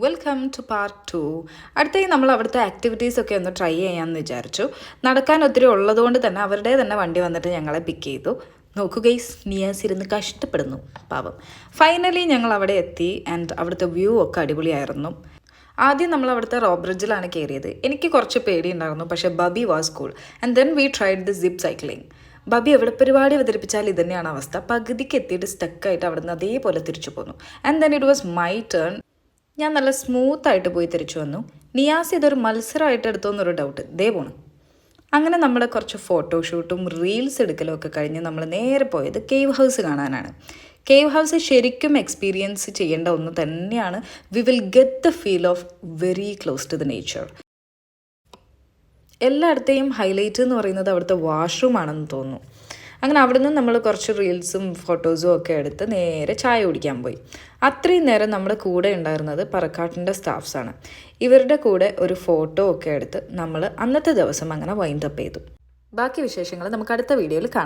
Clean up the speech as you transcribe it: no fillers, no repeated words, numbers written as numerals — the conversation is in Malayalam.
Welcome to part 2. അടുത്തേക്ക് നമ്മൾ അവിടുത്തെ ആക്ടിവിറ്റീസൊക്കെ ഒന്ന് ട്രൈ ചെയ്യാമെന്ന് വിചാരിച്ചു. നടക്കാൻ ഒത്തിരി ഉള്ളതുകൊണ്ട് തന്നെ അവരുടെ തന്നെ വണ്ടി വന്നിട്ട് ഞങ്ങളെ പിക്ക് ചെയ്തു. നോക്കൂ ഗൈസ്, നിയാസ് ഇരുന്ന് കഷ്ടപ്പെടുന്നു പാവം. ഫൈനലി ഞങ്ങൾ അവിടെ എത്തി ആൻഡ് അവിടുത്തെ വ്യൂ ഒക്കെ അടിപൊളിയായിരുന്നു. ആദ്യം നമ്മൾ അവിടുത്തെ ബ്രിഡ്ജിലാണ് കയറിയത്. എനിക്ക് കുറച്ച് പേടിയുണ്ടായിരുന്നു, പക്ഷേ ബബി was cool. And then we tried the zip cycling. ബബി എവിടെ പരിപാടി അവതരിപ്പിച്ചാൽ ഇത് തന്നെയാണ് അവസ്ഥ. പകുതിക്ക് എത്തിയിട്ട് സ്റ്റക്കായിട്ട് അവിടെ നിന്ന് അതേപോലെ തിരിച്ചു പോന്നു. And then it was my turn. ഞാൻ നല്ല സ്മൂത്തായിട്ട് പോയി തിരിച്ചു വന്നു. നിയാസ് ഇതൊരു മത്സരമായിട്ട് എടുത്തോന്നൊരു ഡൗട്ട്. ദേ പോണ്. അങ്ങനെ നമ്മൾ കുറച്ച് ഫോട്ടോഷൂട്ടും റീൽസ് എടുക്കലും ഒക്കെ കഴിഞ്ഞ് നമ്മൾ നേരെ പോയത് കേവ് ഹൗസ് കാണാനാണ്. കേവ് ഹൗസ് ശരിക്കും എക്സ്പീരിയൻസ് ചെയ്യേണ്ട ഒന്ന് തന്നെയാണ്. We will get the feel of very close to the nature. എല്ലായിടത്തെയും ഹൈലൈറ്റ് എന്ന് പറയുന്നത് അവിടുത്തെ വാഷ്റൂം ആണെന്ന് തോന്നുന്നു. അങ്ങനെ അവിടെ നിന്ന് നമ്മൾ കുറച്ച് റീൽസും ഫോട്ടോസും ഒക്കെ എടുത്ത് നേരെ ചായ കുടിക്കാൻ പോയി. അത്രയും നേരം നമ്മുടെ കൂടെ ഉണ്ടായിരുന്നത് പറക്കാട്ടിൻ്റെ സ്റ്റാഫ്സാണ്. ഇവരുടെ കൂടെ ഒരു ഫോട്ടോ ഒക്കെ എടുത്ത് നമ്മൾ അന്നത്തെ ദിവസം അങ്ങനെ വൈൻഡപ്പ് ചെയ്തു. ബാക്കി വിശേഷങ്ങൾ നമുക്ക് അടുത്ത വീഡിയോയിൽ കാണാം.